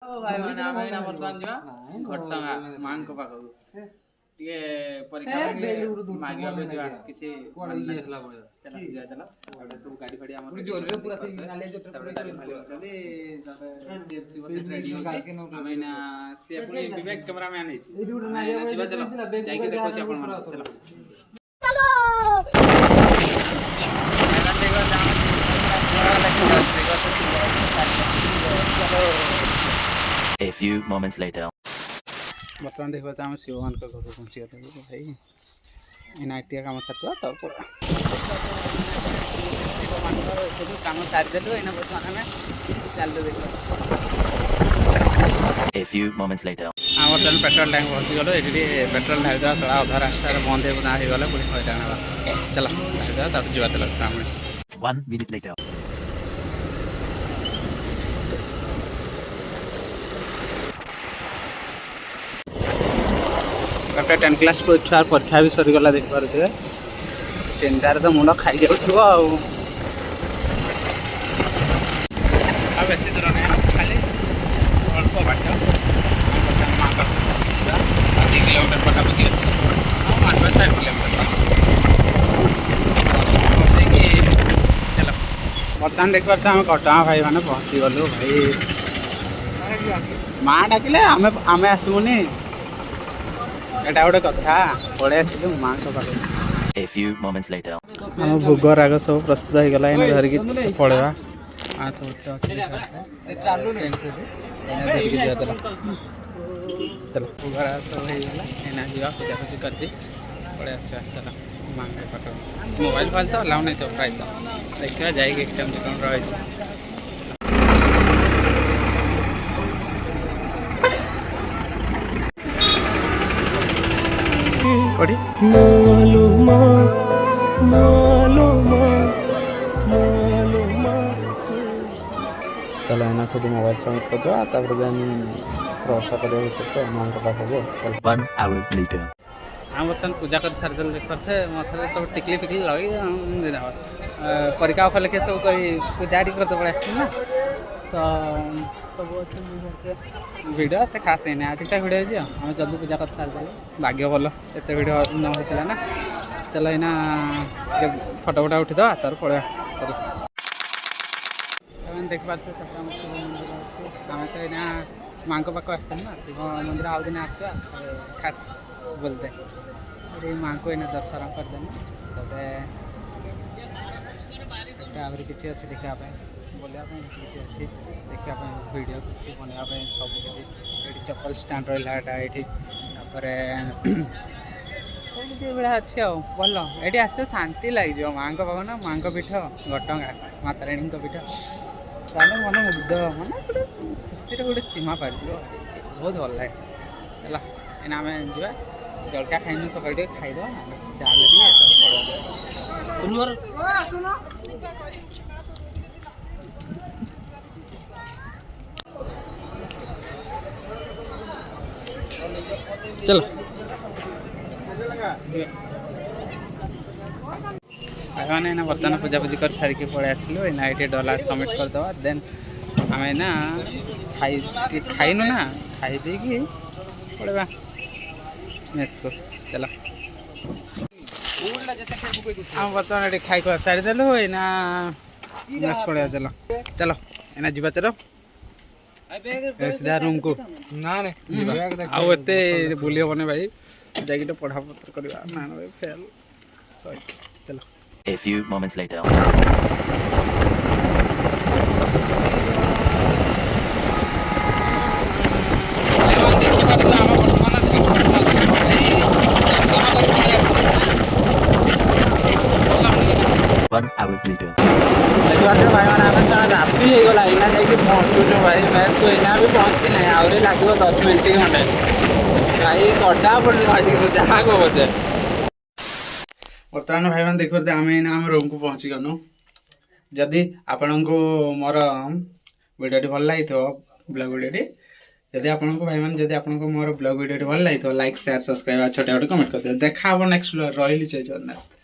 भाई मैंने आम एना बर्तमान जा घटंगा मां को पाखो टिके परीक्षा मागिया पे जा किसी ये हला बोल चला जा चला और सब गाड़ी फाड़ी हमर जोर रे पूरा नाले जो पूरा गाड़ी फाड़ी चले तबे सीएफसी बस रेडी हो हमें ना से पुनी विवेक कैमरामैन है जीवा चलो जाई के देखो छी अपन मन चलो A few moments later. बर्तमान देखो तो हम शिवगन के घर पहुंची गए भाई इन आईटी काम सतवा तब पर काम सारी देलु एना बर्तमान में चल देखो A few moments later. हम बर्तमान पेट्रोल टैंक पहुंची गलो एठी पेट्रोल ढाल दा सड़ा आधा रास्ता रे बंद हो ना हो गला पुलिस हटाना चला ढाल दा तब जीवा चला काम 1 minute later. गोटे 10 क्लास छुआ परीक्षा भी सरीगला देखिपे चिंतार तो मुंड खाई जाऊ आ बेसी दूर नहीं खाली अल्प बाट 2 किलोमीटर पाखापाखि अच्छे 5 किलोमीटर चलो बर्तमान देख पार्थ आम कटवा भाई मैंने पहुँची गलु भाई माँ डाकिले आम आसमुनि एटा गोटे कथा पड़े आसिलु माँ को पाखे A few moments later. हम भोग राग सब प्रस्तुत हो गला एने धरिकी पड़ेगा आ सब चालू नहीं धरिकी जा चलो चलो भोग राग सब हो गला एना जीवा पूजा पूजी कर दी पड़े आसे चलो माँ के पाखे मोबाइल फाइल तो अलाउ नहीं तो प्राय तो देखा जाएगी एक टाइम कौन रही कोड़ी चलो एना सब मोबाइल सबमिट कर दो तापर देन प्रवेश कर माँ के पाखे चलो 1 hour later. हम बर्तमान पूजा कर सारी देल देखते मथे सब टिकली फिकली लगे परीक्षा फल के सब करी पूजा करते पड़े आसती ना तो सब भिडियो एत खास है ठीक ठाक भिडियो हम जल्दी पूजा कर सारी देल भाग्य भल एत भिडियो न होता ना चलो एना फोटो फोटा उठीद तार पड़ा चलो देख पाते आम तो यहाँ माँ को पाक आसते ना शिव मंदिर आउ दिन आसवा खास बोलते अरे माँ को इन्हें दर्शन करदेना तब आगे किसी अच्छे देखापी बोलिया किसी अच्छी देखापी वीडियो किसी बनवाई सब किसी चप्पल स्टैंड रहा ये भाया अच्छे भल ये आस शांति लगे माँ को पाक ना माँ को पीठ घटंगा माता राणी पीठ ताले मन मुग्ध मन गोटे खुशी गोटे सीमा पार बहुत भल लगे है एना आम जा जलखा खाइन सकाल खाईद चलो मैंने ना बर्तमान पूजा पूजी कर सारिक पड़े आसलु ये डॉलर सबमिट करदे देन आम ना खाइनु ना खाई देकी पड़ेगा मेस को चलो हम बर्तमान ये खाई सारी देलु ना मेस पड़े चलो चलो एना जीवा चलो सीधा रूम को ना आउ एते बुली हेबने भाई जाकि पढ़ा पत्र करवा ना फेल सॉरी चलो A few moments later. One hour later. भाई मैंने सारा राति हो गला इना जाकि पहुँचुଛୁ भाई मैस को इना भी पहुँची ना आहरी लगे 10 मिनट खंडे भाई कटा पड़े जहाँ को बचे बर्तमान भाई मैंने देखते आम आम रूम को पहुँची गलु जदि आपण को मोर वीडियो भल लगी ब्लॉग वीडियो जदि आपन को भाई मैंने जदि आपन को मोर ब्लॉग वीडियो भल लगी लाइक शेयर सब्सक्राइब छोटे छोटे कमेंट कर देखा नेक्स्ट रही जय जगन्नाथ।